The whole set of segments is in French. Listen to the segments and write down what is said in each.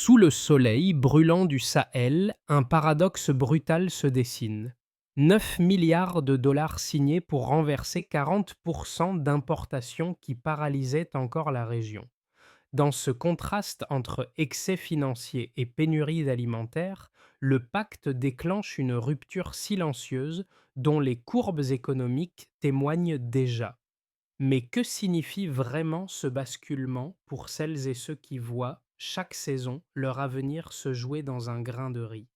Sous le soleil brûlant du Sahel, un paradoxe brutal se dessine. 9 milliards de dollars signés pour renverser 40% d'importations qui paralysaient encore la région. Dans ce contraste entre excès financiers et pénurie alimentaire, le pacte déclenche une rupture silencieuse dont les courbes économiques témoignent déjà. Mais que signifie vraiment ce basculement pour celles et ceux qui voient, chaque saison, leur avenir se jouer dans un grain de riz?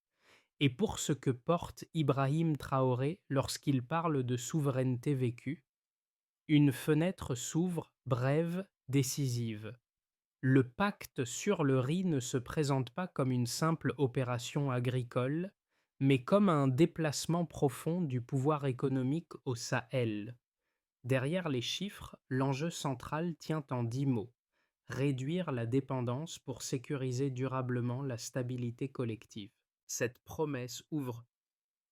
Et pour ce que porte Ibrahim Traoré lorsqu'il parle de souveraineté vécue, une fenêtre s'ouvre, brève, décisive. Le pacte sur le riz ne se présente pas comme une simple opération agricole, mais comme un déplacement profond du pouvoir économique au Sahel. Derrière les chiffres, l'enjeu central tient en 10 mots: réduire la dépendance pour sécuriser durablement la stabilité collective. Cette promesse ouvre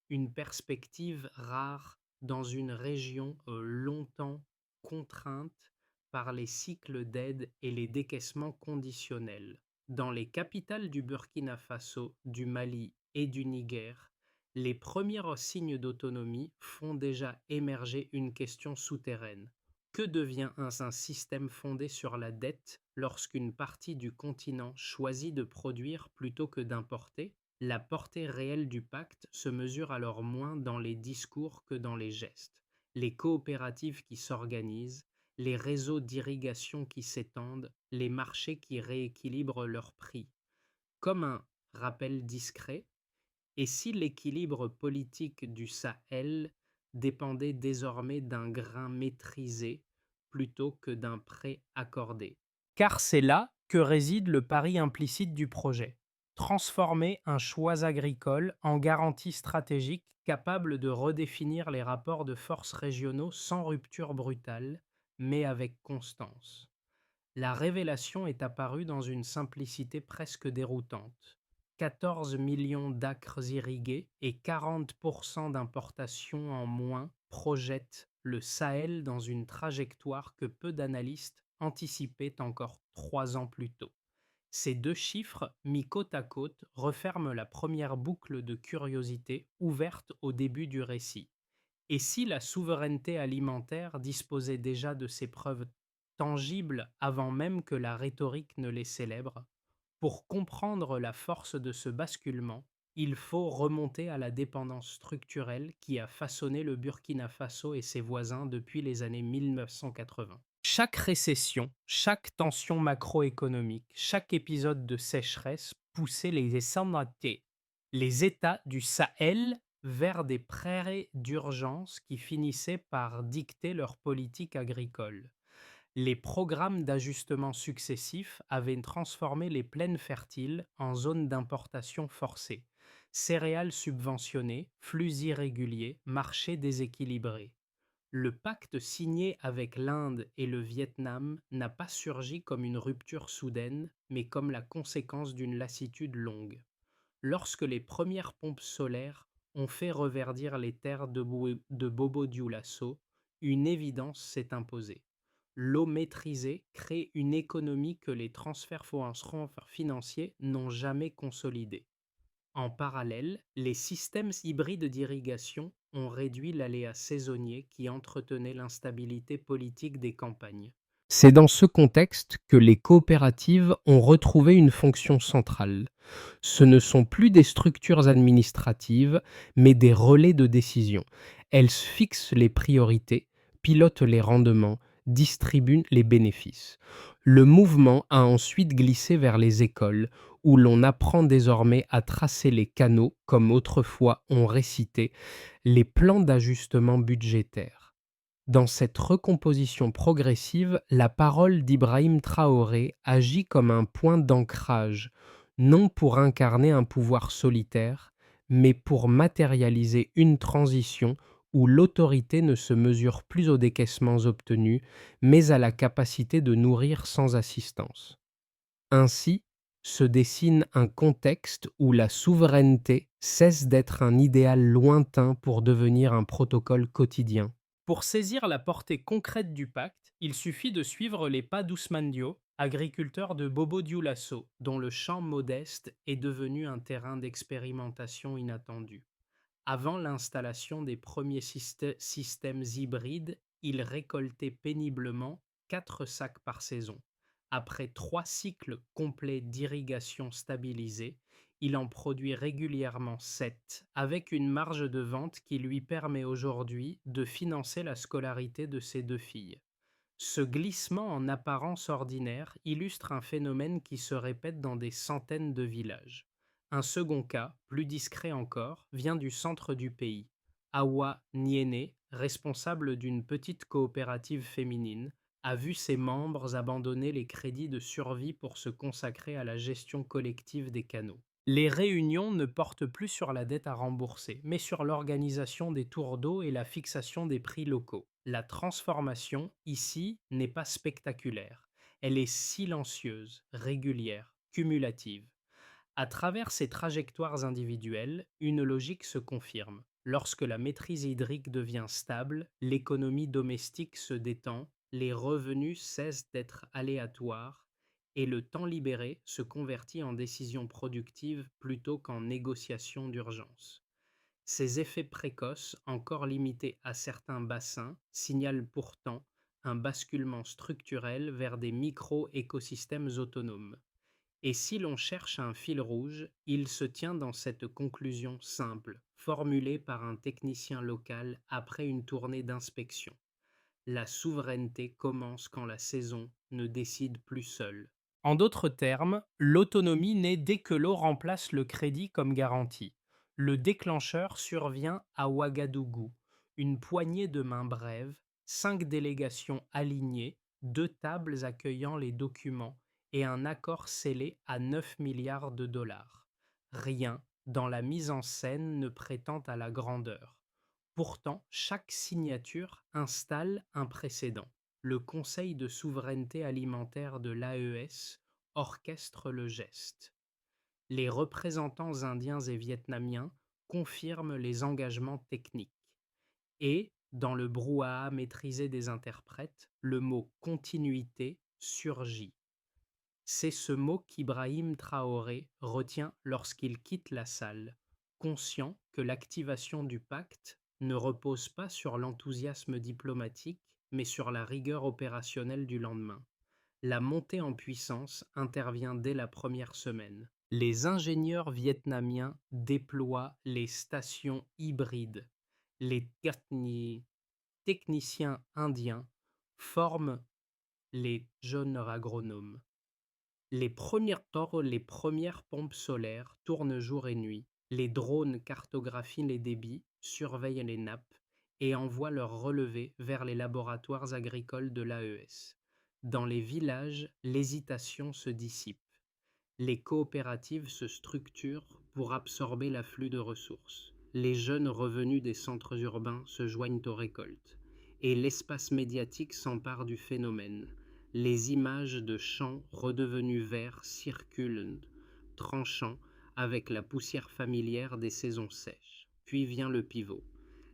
une perspective rare dans une région longtemps contrainte par les cycles d'aide et les décaissements conditionnels. Dans les capitales du Burkina Faso, du Mali et du Niger, les premiers signes d'autonomie font déjà émerger une question souterraine. Que devient un système fondé sur la dette lorsqu'une partie du continent choisit de produire plutôt que d'importer? La portée réelle du pacte se mesure alors moins dans les discours que dans les gestes. Les coopératives qui s'organisent, les réseaux d'irrigation qui s'étendent, les marchés qui rééquilibrent leurs prix. Comme un rappel discret, et si l'équilibre politique du Sahel dépendait désormais d'un grain maîtrisé plutôt que d'un prêt accordé? Car c'est là que réside le pari implicite du projet: transformer un choix agricole en garantie stratégique capable de redéfinir les rapports de force régionaux sans rupture brutale, mais avec constance. La révélation est apparue dans une simplicité presque déroutante. 14 millions d'acres irrigués et 40% d'importations en moins projettent le Sahel dans une trajectoire que peu d'analystes anticipaient encore 3 ans plus tôt. Ces deux chiffres, mis côte à côte, referment la première boucle de curiosité ouverte au début du récit. Et si la souveraineté alimentaire disposait déjà de ses preuves tangibles avant même que la rhétorique ne les célèbre? Pour comprendre la force de ce basculement, il faut remonter à la dépendance structurelle qui a façonné le Burkina Faso et ses voisins depuis les années 1980. Chaque récession, chaque tension macroéconomique, chaque épisode de sécheresse poussait les États du Sahel vers des prairies d'urgence qui finissaient par dicter leur politique agricole. Les programmes d'ajustement successifs avaient transformé les plaines fertiles en zones d'importation forcée. Céréales subventionnées, flux irréguliers, marchés déséquilibrés. Le pacte signé avec l'Inde et le Vietnam n'a pas surgi comme une rupture soudaine, mais comme la conséquence d'une lassitude longue. Lorsque les premières pompes solaires ont fait reverdir les terres de Bobo Dioulasso, une évidence s'est imposée: l'eau maîtrisée crée une économie que les transferts financiers n'ont jamais consolidée. En parallèle, les systèmes hybrides d'irrigation ont réduit l'aléa saisonnier qui entretenait l'instabilité politique des campagnes. C'est dans ce contexte que les coopératives ont retrouvé une fonction centrale. Ce ne sont plus des structures administratives, mais des relais de décision. Elles fixent les priorités, pilotent les rendements, distribuent les bénéfices. Le mouvement a ensuite glissé vers les écoles, où l'on apprend désormais à tracer les canaux, comme autrefois on récitait les plans d'ajustement budgétaire. Dans cette recomposition progressive, la parole d'Ibrahim Traoré agit comme un point d'ancrage, non pour incarner un pouvoir solitaire, mais pour matérialiser une transition où l'autorité ne se mesure plus aux décaissements obtenus, mais à la capacité de nourrir sans assistance. Ainsi se dessine un contexte où la souveraineté cesse d'être un idéal lointain pour devenir un protocole quotidien. Pour saisir la portée concrète du pacte, il suffit de suivre les pas d'Ousmane Diop, agriculteur de Bobo Dioulasso, dont le champ modeste est devenu un terrain d'expérimentation inattendu. Avant l'installation des premiers systèmes hybrides, il récoltait péniblement 4 sacs par saison. Après 3 cycles complets d'irrigation stabilisée, il en produit régulièrement 7, avec une marge de vente qui lui permet aujourd'hui de financer la scolarité de ses 2 filles. Ce glissement en apparence ordinaire illustre un phénomène qui se répète dans des centaines de villages. Un second cas, plus discret encore, vient du centre du pays. Awa Niene, responsable d'une petite coopérative féminine, a vu ses membres abandonner les crédits de survie pour se consacrer à la gestion collective des canaux. Les réunions ne portent plus sur la dette à rembourser, mais sur l'organisation des tours d'eau et la fixation des prix locaux. La transformation, ici, n'est pas spectaculaire. Elle est silencieuse, régulière, cumulative. À travers ces trajectoires individuelles, une logique se confirme. Lorsque la maîtrise hydrique devient stable, l'économie domestique se détend, les revenus cessent d'être aléatoires et le temps libéré se convertit en décision productive plutôt qu'en négociation d'urgence. Ces effets précoces, encore limités à certains bassins, signalent pourtant un basculement structurel vers des micro-écosystèmes autonomes. Et si l'on cherche un fil rouge, il se tient dans cette conclusion simple, formulée par un technicien local après une tournée d'inspection. La souveraineté commence quand la saison ne décide plus seule. En d'autres termes, l'autonomie naît dès que l'eau remplace le crédit comme garantie. Le déclencheur survient à Ouagadougou. Une poignée de mains brèves, 5 délégations alignées, 2 tables accueillant les documents et un accord scellé à 9 milliards de dollars. Rien dans la mise en scène ne prétend à la grandeur. Pourtant, chaque signature installe un précédent. Le Conseil de souveraineté alimentaire de l'AES orchestre le geste. Les représentants indiens et vietnamiens confirment les engagements techniques. Et, dans le brouhaha maîtrisé des interprètes, le mot continuité surgit. C'est ce mot qu'Ibrahim Traoré retient lorsqu'il quitte la salle, conscient que l'activation du pacte ne repose pas sur l'enthousiasme diplomatique, mais sur la rigueur opérationnelle du lendemain. La montée en puissance intervient dès la première semaine. Les ingénieurs vietnamiens déploient les stations hybrides. Les techniciens indiens forment les jeunes agronomes. Les premières pompes solaires tournent jour et nuit. Les drones cartographient les débits, surveillent les nappes et envoient leurs relevés vers les laboratoires agricoles de l'AES. Dans les villages, l'hésitation se dissipe. Les coopératives se structurent pour absorber l'afflux de ressources. Les jeunes revenus des centres urbains se joignent aux récoltes. Et l'espace médiatique s'empare du phénomène. Les images de champs redevenus verts circulent, tranchant avec la poussière familière des saisons sèches. Puis vient le pivot.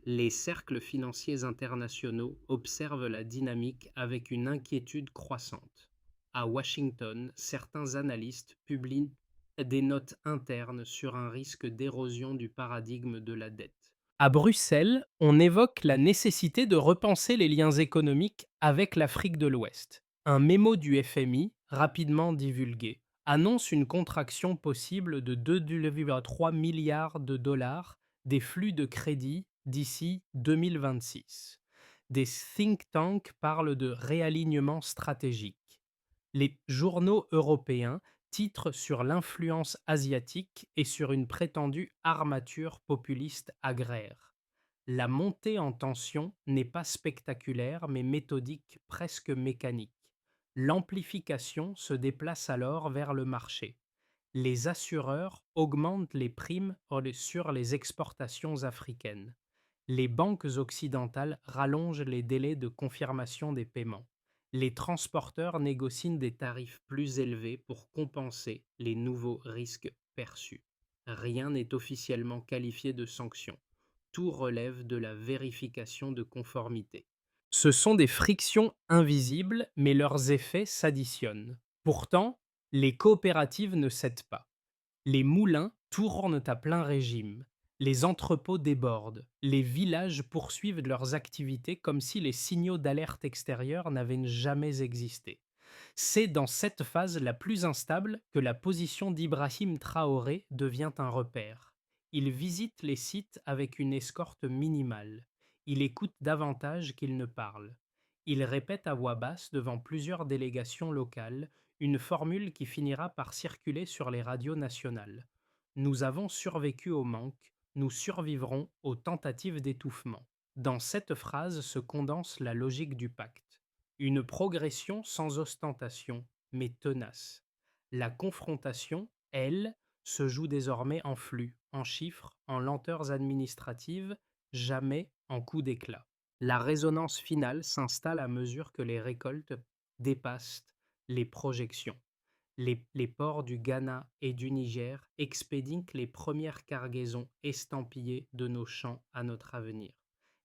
Les cercles financiers internationaux observent la dynamique avec une inquiétude croissante. À Washington, certains analystes publient des notes internes sur un risque d'érosion du paradigme de la dette. À Bruxelles, on évoque la nécessité de repenser les liens économiques avec l'Afrique de l'Ouest. Un mémo du FMI, rapidement divulgué, annonce une contraction possible de 2,3 milliards de dollars des flux de crédit d'ici 2026. Des think tanks parlent de réalignement stratégique. Les journaux européens titrent sur l'influence asiatique et sur une prétendue armature populiste agraire. La montée en tension n'est pas spectaculaire mais méthodique, presque mécanique. L'amplification se déplace alors vers le marché. Les assureurs augmentent les primes sur les exportations africaines. Les banques occidentales rallongent les délais de confirmation des paiements. Les transporteurs négocient des tarifs plus élevés pour compenser les nouveaux risques perçus. Rien n'est officiellement qualifié de sanction. Tout relève de la vérification de conformité. Ce sont des frictions invisibles, mais leurs effets s'additionnent. Pourtant, les coopératives ne cèdent pas. Les moulins tournent à plein régime, les entrepôts débordent, les villages poursuivent leurs activités comme si les signaux d'alerte extérieure n'avaient jamais existé. C'est dans cette phase la plus instable que la position d'Ibrahim Traoré devient un repère. Il visite les sites avec une escorte minimale. Il écoute davantage qu'il ne parle. Il répète à voix basse devant plusieurs délégations locales une formule qui finira par circuler sur les radios nationales. Nous avons survécu au manque, nous survivrons aux tentatives d'étouffement. Dans cette phrase se condense la logique du pacte. Une progression sans ostentation, mais tenace. La confrontation, elle, se joue désormais en flux, en chiffres, en lenteurs administratives, jamais en coups d'éclat. La résonance finale s'installe à mesure que les récoltes dépassent les projections. Les ports du Ghana et du Niger expédient les premières cargaisons estampillées de nos champs à notre avenir.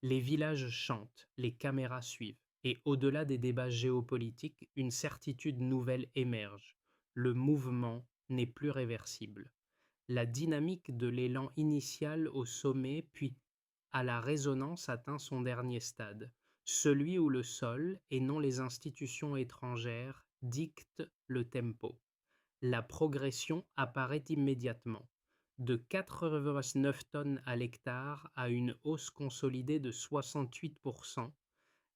Les villages chantent, les caméras suivent, et au-delà des débats géopolitiques, une certitude nouvelle émerge. Le mouvement n'est plus réversible. La dynamique de l'élan initial au sommet, puis à la résonance atteint son dernier stade, celui où le sol, et non les institutions étrangères, dictent le tempo. La progression apparaît immédiatement, de 89 tonnes à l'hectare à une hausse consolidée de 68%.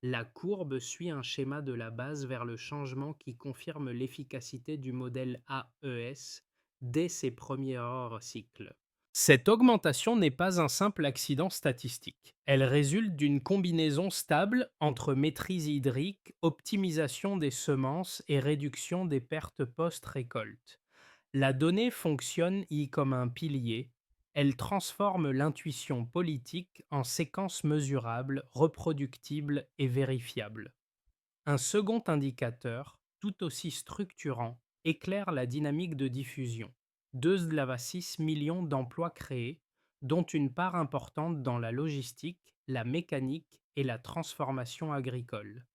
La courbe suit un schéma de la base vers le changement qui confirme l'efficacité du modèle AES dès ses premiers hors cycles. Cette augmentation n'est pas un simple accident statistique. Elle résulte d'une combinaison stable entre maîtrise hydrique, optimisation des semences et réduction des pertes post-récolte. La donnée fonctionne comme un pilier. Elle transforme l'intuition politique en séquence mesurable, reproductible et vérifiable. Un second indicateur, tout aussi structurant, éclaire la dynamique de diffusion. 2,6 millions d'emplois créés, dont une part importante dans la logistique, la mécanique et la transformation agricole.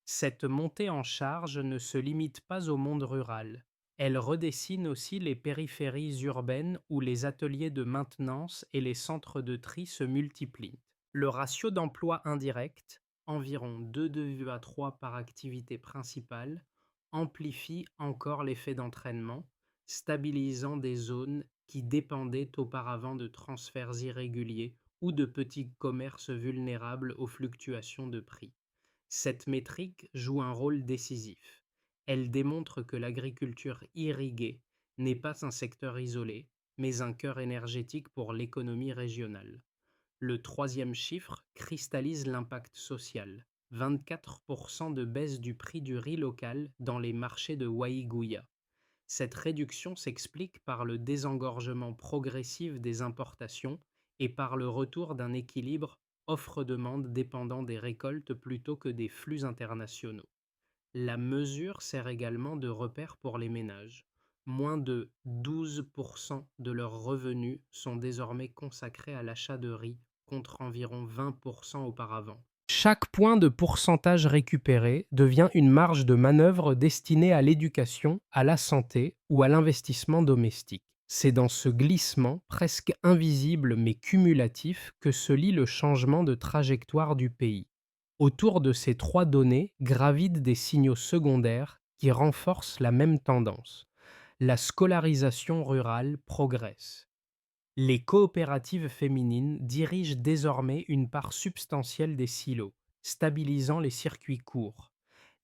Cette montée en charge ne se limite pas au monde rural. Elle redessine aussi les périphéries urbaines où les ateliers de maintenance et les centres de tri se multiplient. Le ratio d'emploi indirect, environ 2,3 par activité principale, amplifie encore l'effet d'entraînement, stabilisant des zones qui dépendaient auparavant de transferts irréguliers ou de petits commerces vulnérables aux fluctuations de prix. Cette métrique joue un rôle décisif. Elle démontre que l'agriculture irriguée n'est pas un secteur isolé, mais un cœur énergétique pour l'économie régionale. Le troisième chiffre cristallise l'impact social. 24% de baisse du prix du riz local dans les marchés de Waïgouya. Cette réduction s'explique par le désengorgement progressif des importations et par le retour d'un équilibre offre-demande dépendant des récoltes plutôt que des flux internationaux. La mesure sert également de repère pour les ménages. Moins de 12% de leurs revenus sont désormais consacrés à l'achat de riz, contre environ 20% auparavant. Chaque point de pourcentage récupéré devient une marge de manœuvre destinée à l'éducation, à la santé ou à l'investissement domestique. C'est dans ce glissement, presque invisible mais cumulatif, que se lie le changement de trajectoire du pays. Autour de ces trois données gravitent des signaux secondaires qui renforcent la même tendance. La scolarisation rurale progresse. Les coopératives féminines dirigent désormais une part substantielle des silos, stabilisant les circuits courts.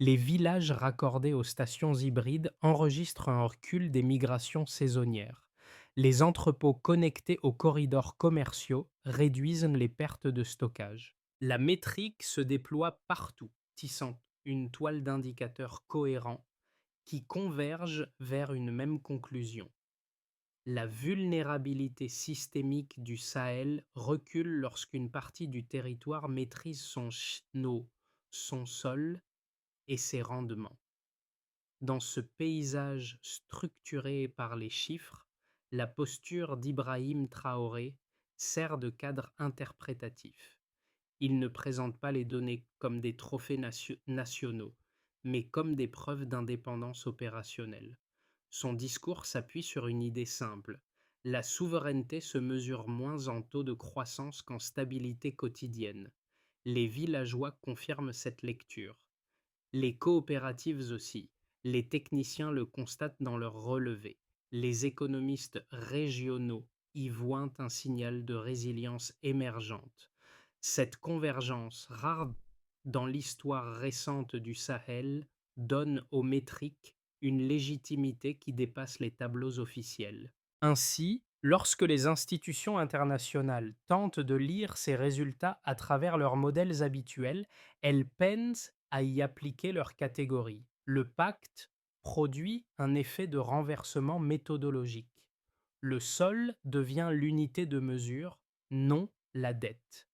Les villages raccordés aux stations hybrides enregistrent un recul des migrations saisonnières. Les entrepôts connectés aux corridors commerciaux réduisent les pertes de stockage. La métrique se déploie partout, tissant une toile d'indicateurs cohérents qui convergent vers une même conclusion. La vulnérabilité systémique du Sahel recule lorsqu'une partie du territoire maîtrise son eau, son sol et ses rendements. Dans ce paysage structuré par les chiffres, la posture d'Ibrahim Traoré sert de cadre interprétatif. Il ne présente pas les données comme des trophées nationaux, mais comme des preuves d'indépendance opérationnelle. Son discours s'appuie sur une idée simple. La souveraineté se mesure moins en taux de croissance qu'en stabilité quotidienne. Les villageois confirment cette lecture. Les coopératives aussi. Les techniciens le constatent dans leurs relevés. Les économistes régionaux y voient un signal de résilience émergente. Cette convergence, rare dans l'histoire récente du Sahel, donne aux métriques une légitimité qui dépasse les tableaux officiels. Ainsi, lorsque les institutions internationales tentent de lire ces résultats à travers leurs modèles habituels, elles peinent à y appliquer leurs catégories. Le pacte produit un effet de renversement méthodologique. Le sol devient l'unité de mesure, non la dette.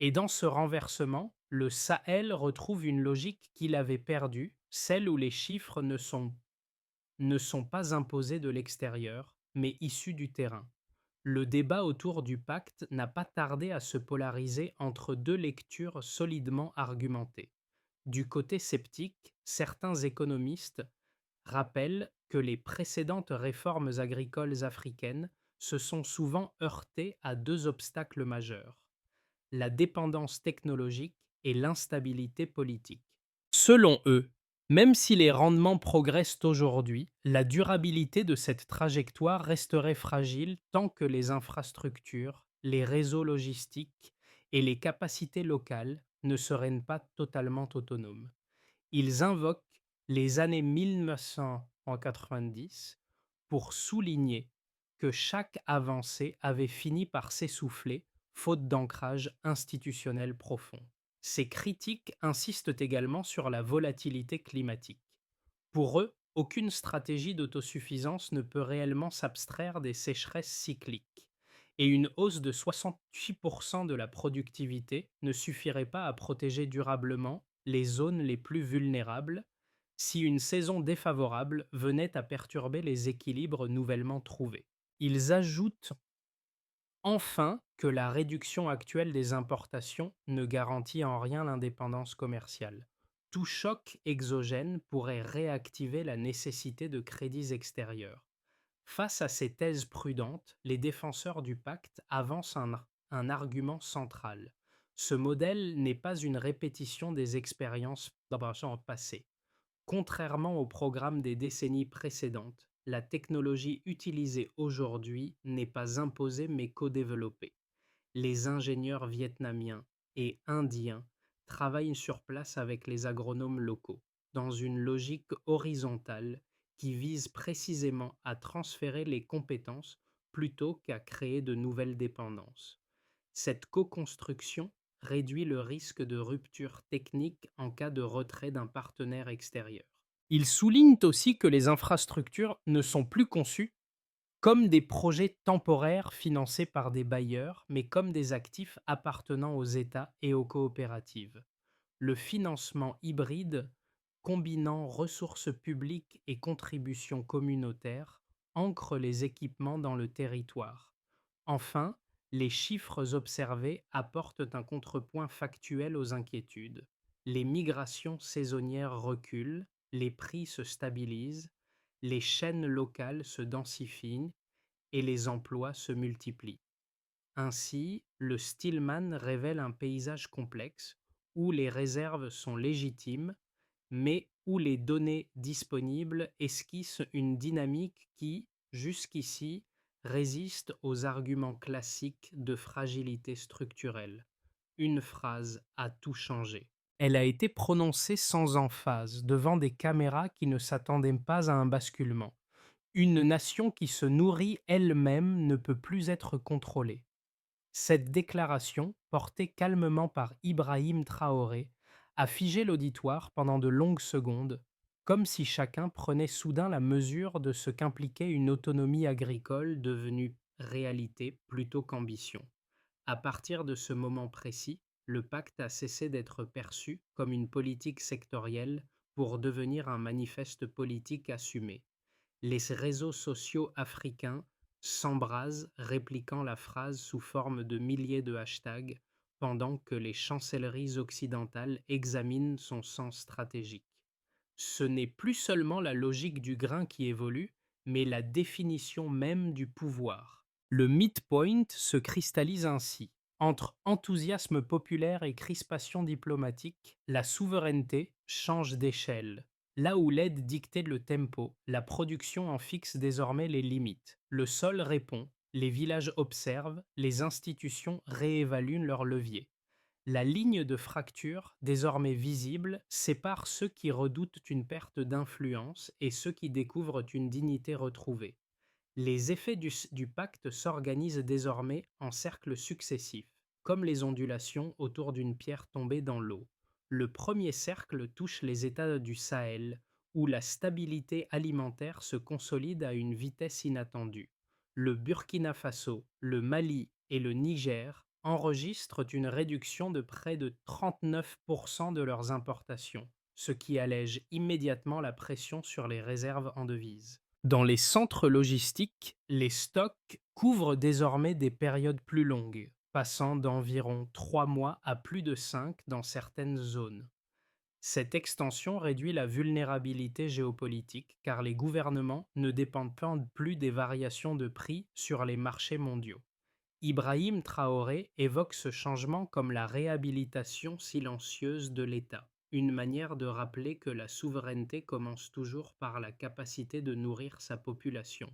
Et dans ce renversement, le Sahel retrouve une logique qu'il avait perdue, celle où les chiffres ne sont pas imposés de l'extérieur, mais issus du terrain. Le débat autour du pacte n'a pas tardé à se polariser entre deux lectures solidement argumentées. Du côté sceptique, certains économistes rappellent que les précédentes réformes agricoles africaines se sont souvent heurtées à deux obstacles majeurs: la dépendance technologique et l'instabilité politique. Selon eux, même si les rendements progressent aujourd'hui, la durabilité de cette trajectoire resterait fragile tant que les infrastructures, les réseaux logistiques et les capacités locales ne seraient pas totalement autonomes. Ils invoquent les années 1990 pour souligner que chaque avancée avait fini par s'essouffler faute d'ancrage institutionnel profond. Ces critiques insistent également sur la volatilité climatique. Pour eux, aucune stratégie d'autosuffisance ne peut réellement s'abstraire des sécheresses cycliques, et une hausse de 68% de la productivité ne suffirait pas à protéger durablement les zones les plus vulnérables si une saison défavorable venait à perturber les équilibres nouvellement trouvés. Ils ajoutent enfin que la réduction actuelle des importations ne garantit en rien l'indépendance commerciale. Tout choc exogène pourrait réactiver la nécessité de crédits extérieurs. Face à ces thèses prudentes, les défenseurs du pacte avancent un argument central. Ce modèle n'est pas une répétition des expériences passées. Contrairement au programme des décennies précédentes, la technologie utilisée aujourd'hui n'est pas imposée mais co-développée. Les ingénieurs vietnamiens et indiens travaillent sur place avec les agronomes locaux, dans une logique horizontale qui vise précisément à transférer les compétences plutôt qu'à créer de nouvelles dépendances. Cette co-construction réduit le risque de rupture technique en cas de retrait d'un partenaire extérieur. Ils soulignent aussi que les infrastructures ne sont plus conçues comme des projets temporaires financés par des bailleurs, mais comme des actifs appartenant aux États et aux coopératives. Le financement hybride, combinant ressources publiques et contributions communautaires, ancre les équipements dans le territoire. Enfin, les chiffres observés apportent un contrepoint factuel aux inquiétudes. Les migrations saisonnières reculent, les prix se stabilisent, les chaînes locales se densifient et les emplois se multiplient. Ainsi, le Stillman révèle un paysage complexe où les réserves sont légitimes, mais où les données disponibles esquissent une dynamique qui, jusqu'ici, résiste aux arguments classiques de fragilité structurelle. Une phrase a tout changé. Elle a été prononcée sans emphase, devant des caméras qui ne s'attendaient pas à un basculement. Une nation qui se nourrit elle-même ne peut plus être contrôlée. Cette déclaration, portée calmement par Ibrahim Traoré, a figé l'auditoire pendant de longues secondes, comme si chacun prenait soudain la mesure de ce qu'impliquait une autonomie agricole devenue réalité plutôt qu'ambition. À partir de ce moment précis, le pacte a cessé d'être perçu comme une politique sectorielle pour devenir un manifeste politique assumé. Les réseaux sociaux africains s'embrasent, répliquant la phrase sous forme de milliers de hashtags, pendant que les chancelleries occidentales examinent son sens stratégique. Ce n'est plus seulement la logique du grain qui évolue, mais la définition même du pouvoir. Le midpoint se cristallise ainsi. Entre enthousiasme populaire et crispation diplomatique, la souveraineté change d'échelle. Là où l'aide dictait le tempo, la production en fixe désormais les limites. Le sol répond, les villages observent, les institutions réévaluent leurs leviers. La ligne de fracture, désormais visible, sépare ceux qui redoutent une perte d'influence et ceux qui découvrent une dignité retrouvée. Les effets du pacte s'organisent désormais en cercles successifs, comme les ondulations autour d'une pierre tombée dans l'eau. Le premier cercle touche les États du Sahel, où la stabilité alimentaire se consolide à une vitesse inattendue. Le Burkina Faso, le Mali et le Niger enregistrent une réduction de près de 39% de leurs importations, ce qui allège immédiatement la pression sur les réserves en devises. Dans les centres logistiques, les stocks couvrent désormais des périodes plus longues, passant d'environ 3 mois à plus de 5 dans certaines zones. Cette extension réduit la vulnérabilité géopolitique car les gouvernements ne dépendent pas plus des variations de prix sur les marchés mondiaux. Ibrahim Traoré évoque ce changement comme la réhabilitation silencieuse de l'État, une manière de rappeler que la souveraineté commence toujours par la capacité de nourrir sa population.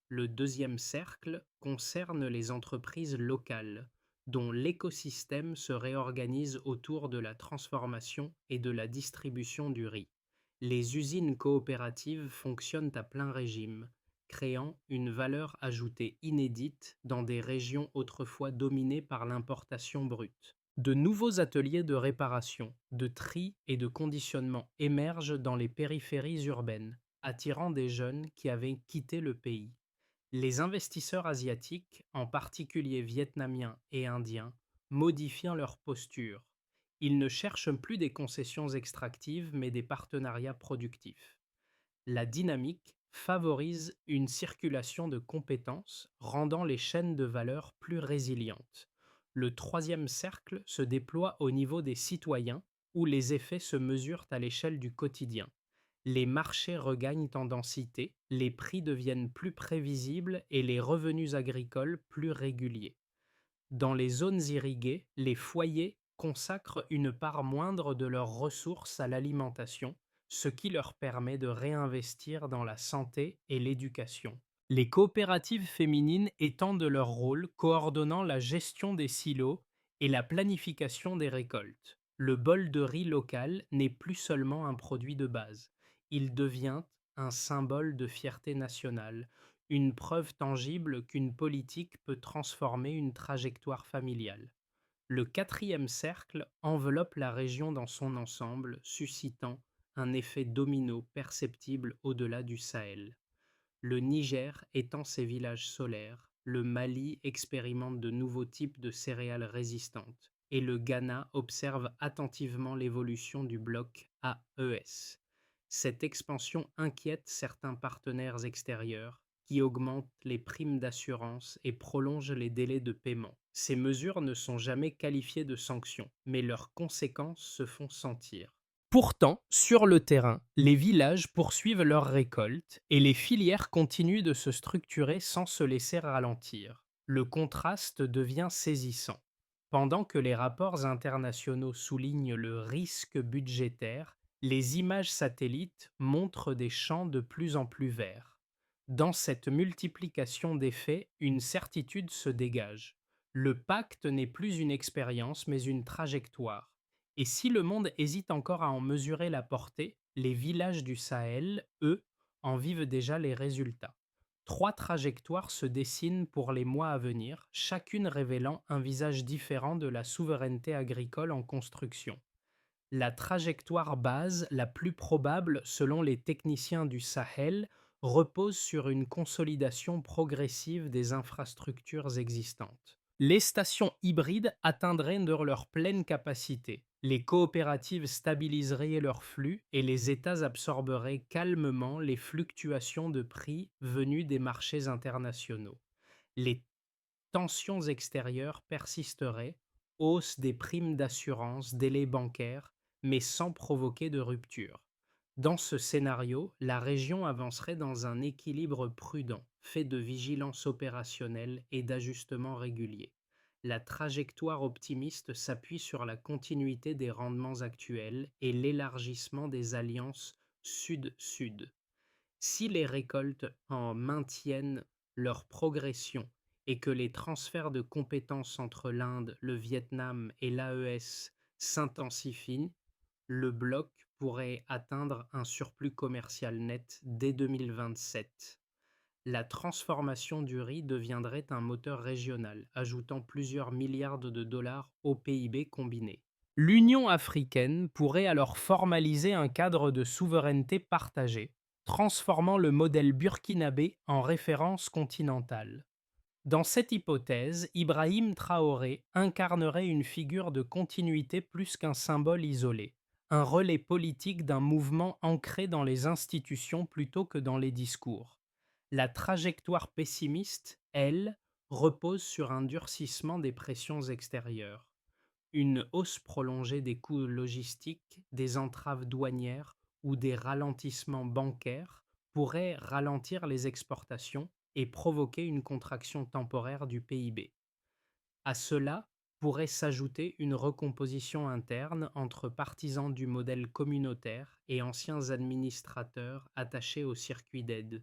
Le deuxième cercle concerne les entreprises locales, dont l'écosystème se réorganise autour de la transformation et de la distribution du riz. Les usines coopératives fonctionnent à plein régime, créant une valeur ajoutée inédite dans des régions autrefois dominées par l'importation brute. De nouveaux ateliers de réparation, de tri et de conditionnement émergent dans les périphéries urbaines, attirant des jeunes qui avaient quitté le pays. Les investisseurs asiatiques, en particulier vietnamiens et indiens, modifient leur posture. Ils ne cherchent plus des concessions extractives mais des partenariats productifs. La dynamique favorise une circulation de compétences, rendant les chaînes de valeur plus résilientes. Le troisième cercle se déploie au niveau des citoyens, où les effets se mesurent à l'échelle du quotidien. Les marchés regagnent en densité, les prix deviennent plus prévisibles et les revenus agricoles plus réguliers. Dans les zones irriguées, les foyers consacrent une part moindre de leurs ressources à l'alimentation, ce qui leur permet de réinvestir dans la santé et l'éducation. Les coopératives féminines étendent leur rôle, coordonnant la gestion des silos et la planification des récoltes. Le bol de riz local n'est plus seulement un produit de base, il devient un symbole de fierté nationale, une preuve tangible qu'une politique peut transformer une trajectoire familiale. Le quatrième cercle enveloppe la région dans son ensemble, suscitant un effet domino perceptible au-delà du Sahel. Le Niger étend ses villages solaires, le Mali expérimente de nouveaux types de céréales résistantes, et le Ghana observe attentivement l'évolution du bloc AES. Cette expansion inquiète certains partenaires extérieurs, qui augmentent les primes d'assurance et prolongent les délais de paiement. Ces mesures ne sont jamais qualifiées de sanctions, mais leurs conséquences se font sentir. Pourtant, sur le terrain, les villages poursuivent leurs récoltes et les filières continuent de se structurer sans se laisser ralentir. Le contraste devient saisissant. Pendant que les rapports internationaux soulignent le risque budgétaire, les images satellites montrent des champs de plus en plus verts. Dans cette multiplication d'effets, une certitude se dégage. Le pacte n'est plus une expérience mais une trajectoire. Et si le monde hésite encore à en mesurer la portée, les villages du Sahel, eux, en vivent déjà les résultats. 3 trajectoires se dessinent pour les mois à venir, chacune révélant un visage différent de la souveraineté agricole en construction. La trajectoire base, la plus probable selon les techniciens du Sahel, repose sur une consolidation progressive des infrastructures existantes. Les stations hybrides atteindraient de leur pleine capacité. Les coopératives stabiliseraient leurs flux et les États absorberaient calmement les fluctuations de prix venues des marchés internationaux. Les tensions extérieures persisteraient, hausse des primes d'assurance, délais bancaires, mais sans provoquer de rupture. Dans ce scénario, la région avancerait dans un équilibre prudent, fait de vigilance opérationnelle et d'ajustements réguliers. La trajectoire optimiste s'appuie sur la continuité des rendements actuels et l'élargissement des alliances sud-sud. Si les récoltes en maintiennent leur progression et que les transferts de compétences entre l'Inde, le Vietnam et l'AES s'intensifient, le bloc pourrait atteindre un surplus commercial net dès 2027. La transformation du riz deviendrait un moteur régional, ajoutant plusieurs milliards de dollars au PIB combiné. L'Union africaine pourrait alors formaliser un cadre de souveraineté partagée, transformant le modèle burkinabé en référence continentale. Dans cette hypothèse, Ibrahim Traoré incarnerait une figure de continuité plus qu'un symbole isolé, un relais politique d'un mouvement ancré dans les institutions plutôt que dans les discours. La trajectoire pessimiste, elle, repose sur un durcissement des pressions extérieures. Une hausse prolongée des coûts logistiques, des entraves douanières ou des ralentissements bancaires pourrait ralentir les exportations et provoquer une contraction temporaire du PIB. À cela pourrait s'ajouter une recomposition interne entre partisans du modèle communautaire et anciens administrateurs attachés au circuit d'aide.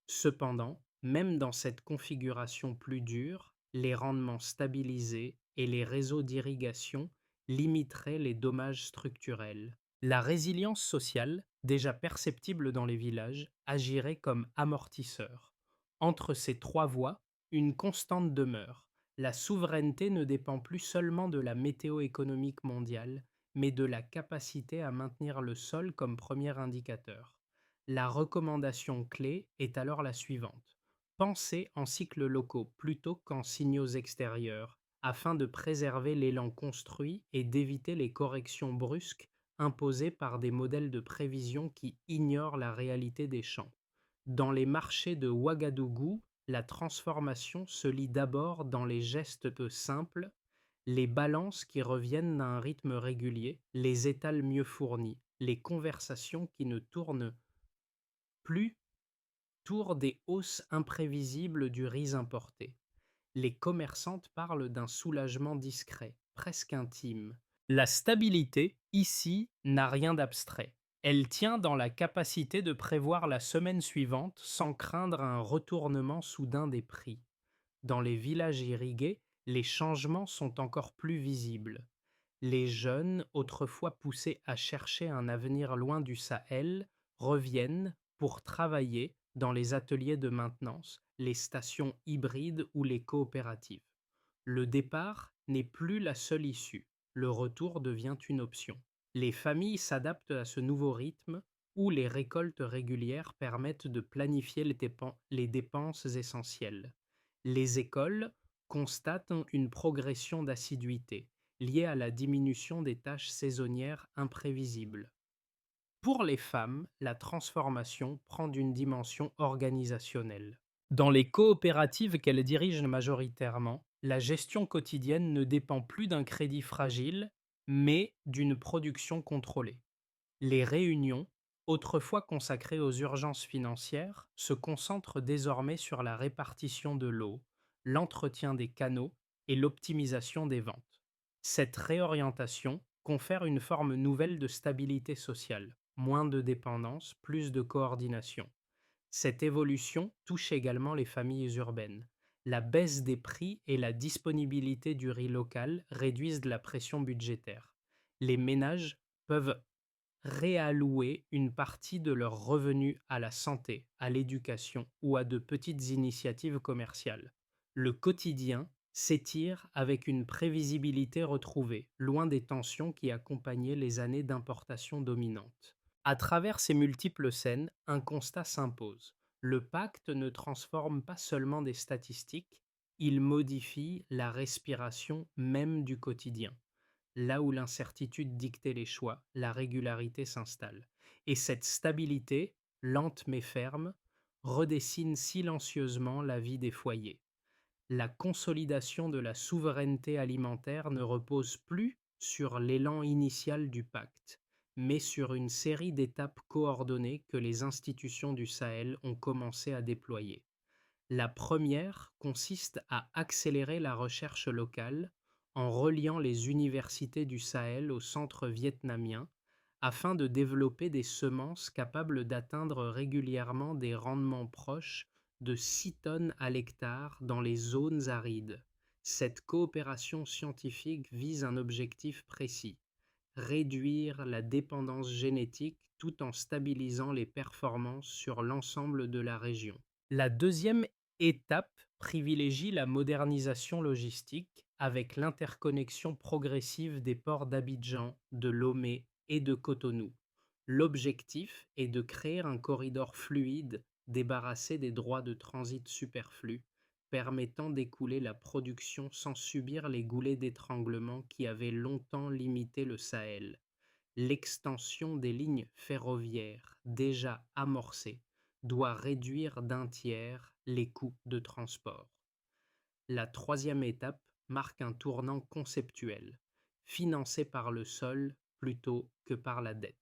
Cependant, même dans cette configuration plus dure, les rendements stabilisés et les réseaux d'irrigation limiteraient les dommages structurels. La résilience sociale, déjà perceptible dans les villages, agirait comme amortisseur. Entre ces trois voies, une constante demeure. La souveraineté ne dépend plus seulement de la météo économique mondiale, mais de la capacité à maintenir le sol comme premier indicateur. La recommandation clé est alors la suivante. Pensez en cycles locaux plutôt qu'en signaux extérieurs, afin de préserver l'élan construit et d'éviter les corrections brusques imposées par des modèles de prévision qui ignorent la réalité des champs. Dans les marchés de Ouagadougou, la transformation se lit d'abord dans les gestes peu simples, les balances qui reviennent à un rythme régulier, les étals mieux fournis, les conversations qui ne tournent plus tour des hausses imprévisibles du riz importé. Les commerçantes parlent d'un soulagement discret, presque intime. La stabilité, ici, n'a rien d'abstrait. Elle tient dans la capacité de prévoir la semaine suivante sans craindre un retournement soudain des prix. Dans les villages irrigués, les changements sont encore plus visibles. Les jeunes, autrefois poussés à chercher un avenir loin du Sahel, reviennent pour travailler dans les ateliers de maintenance, les stations hybrides ou les coopératives. Le départ n'est plus la seule issue, le retour devient une option. Les familles s'adaptent à ce nouveau rythme où les récoltes régulières permettent de planifier les dépenses essentielles. Les écoles constatent une progression d'assiduité liée à la diminution des tâches saisonnières imprévisibles. Pour les femmes, la transformation prend d'une dimension organisationnelle. Dans les coopératives qu'elles dirigent majoritairement, la gestion quotidienne ne dépend plus d'un crédit fragile, mais d'une production contrôlée. Les réunions, autrefois consacrées aux urgences financières, se concentrent désormais sur la répartition de l'eau, l'entretien des canaux et l'optimisation des ventes. Cette réorientation confère une forme nouvelle de stabilité sociale, moins de dépendance, plus de coordination. Cette évolution touche également les familles urbaines. La baisse des prix et la disponibilité du riz local réduisent la pression budgétaire. Les ménages peuvent réallouer une partie de leurs revenus à la santé, à l'éducation ou à de petites initiatives commerciales. Le quotidien s'étire avec une prévisibilité retrouvée, loin des tensions qui accompagnaient les années d'importation dominante. À travers ces multiples scènes, un constat s'impose. Le pacte ne transforme pas seulement des statistiques, il modifie la respiration même du quotidien. Là où l'incertitude dictait les choix, la régularité s'installe. Et cette stabilité, lente mais ferme, redessine silencieusement la vie des foyers. La consolidation de la souveraineté alimentaire ne repose plus sur l'élan initial du pacte, mais sur une série d'étapes coordonnées que les institutions du Sahel ont commencé à déployer. La première consiste à accélérer la recherche locale en reliant les universités du Sahel au centre vietnamien afin de développer des semences capables d'atteindre régulièrement des rendements proches de 6 tonnes à l'hectare dans les zones arides. Cette coopération scientifique vise un objectif précis: réduire la dépendance génétique tout en stabilisant les performances sur l'ensemble de la région. La deuxième étape privilégie la modernisation logistique avec l'interconnexion progressive des ports d'Abidjan, de Lomé et de Cotonou. L'objectif est de créer un corridor fluide débarrassé des droits de transit superflus, permettant d'écouler la production sans subir les goulets d'étranglement qui avaient longtemps limité le Sahel. L'extension des lignes ferroviaires déjà amorcées doit réduire d'un tiers les coûts de transport. La troisième étape marque un tournant conceptuel, financé par le sol plutôt que par la dette.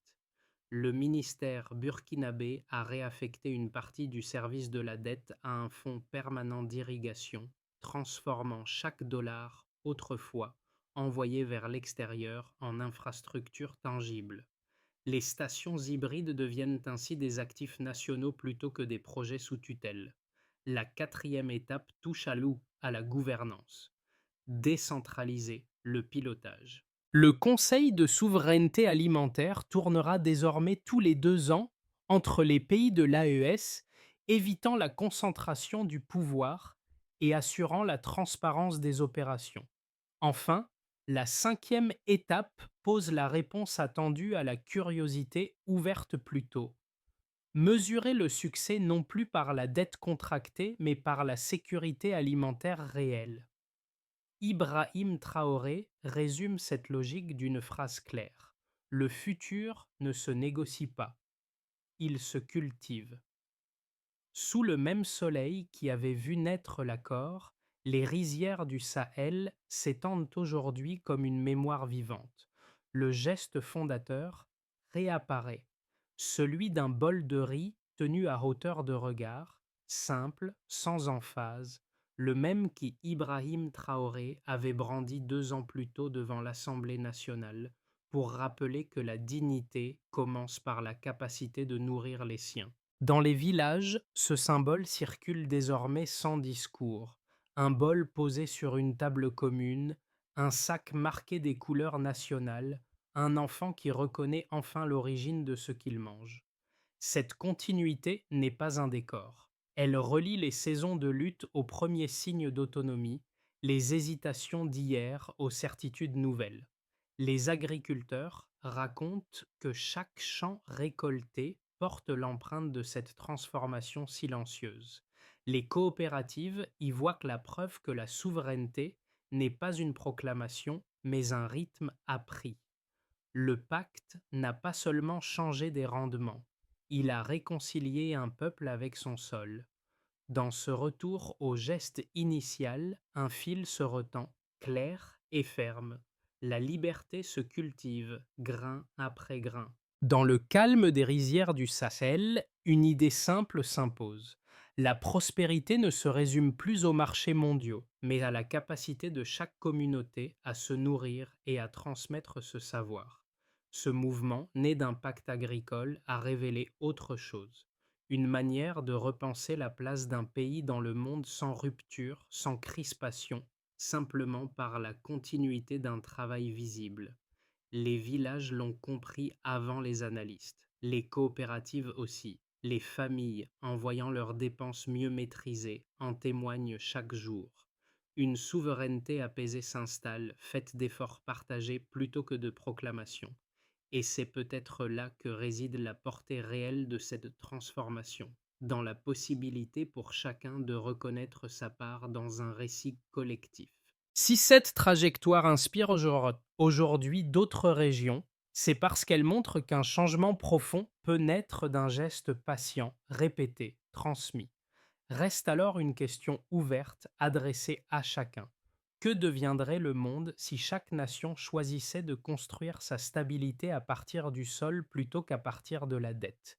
Le ministère burkinabé a réaffecté une partie du service de la dette à un fonds permanent d'irrigation, transformant chaque dollar autrefois envoyé vers l'extérieur en infrastructure tangible. Les stations hybrides deviennent ainsi des actifs nationaux plutôt que des projets sous tutelle. La quatrième étape touche à la gouvernance. Décentraliser le pilotage. Le Conseil de souveraineté alimentaire tournera désormais tous les 2 ans entre les pays de l'AES, évitant la concentration du pouvoir et assurant la transparence des opérations. Enfin, la cinquième étape pose la réponse attendue à la curiosité ouverte plus tôt. Mesurer le succès non plus par la dette contractée, mais par la sécurité alimentaire réelle. Ibrahim Traoré résume cette logique d'une phrase claire: le futur ne se négocie pas, il se cultive. Sous le même soleil qui avait vu naître l'accord, les rizières du Sahel s'étendent aujourd'hui comme une mémoire vivante. Le geste fondateur réapparaît, celui d'un bol de riz tenu à hauteur de regard, simple, sans emphase, le même qui Ibrahim Traoré avait brandi 2 ans plus tôt devant l'Assemblée nationale pour rappeler que la dignité commence par la capacité de nourrir les siens. Dans les villages, ce symbole circule désormais sans discours. Un bol posé sur une table commune, un sac marqué des couleurs nationales, un enfant qui reconnaît enfin l'origine de ce qu'il mange. Cette continuité n'est pas un décor. Elle relie les saisons de lutte aux premiers signes d'autonomie, les hésitations d'hier aux certitudes nouvelles. Les agriculteurs racontent que chaque champ récolté porte l'empreinte de cette transformation silencieuse. Les coopératives y voient que la preuve que la souveraineté n'est pas une proclamation, mais un rythme appris. Le pacte n'a pas seulement changé des rendements, il a réconcilié un peuple avec son sol. Dans ce retour au geste initial, un fil se retend, clair et ferme. La liberté se cultive, grain après grain. Dans le calme des rizières du Sahel, une idée simple s'impose. La prospérité ne se résume plus aux marchés mondiaux, mais à la capacité de chaque communauté à se nourrir et à transmettre ce savoir. Ce mouvement, né d'un pacte agricole, a révélé autre chose: une manière de repenser la place d'un pays dans le monde sans rupture, sans crispation, simplement par la continuité d'un travail visible. Les villages l'ont compris avant les analystes, les coopératives aussi. Les familles, en voyant leurs dépenses mieux maîtrisées, en témoignent chaque jour. Une souveraineté apaisée s'installe, faite d'efforts partagés plutôt que de proclamations. Et c'est peut-être là que réside la portée réelle de cette transformation, dans la possibilité pour chacun de reconnaître sa part dans un récit collectif. Si cette trajectoire inspire aujourd'hui d'autres régions, c'est parce qu'elle montre qu'un changement profond peut naître d'un geste patient, répété, transmis. Reste alors une question ouverte adressée à chacun. Que deviendrait le monde si chaque nation choisissait de construire sa stabilité à partir du sol plutôt qu'à partir de la dette?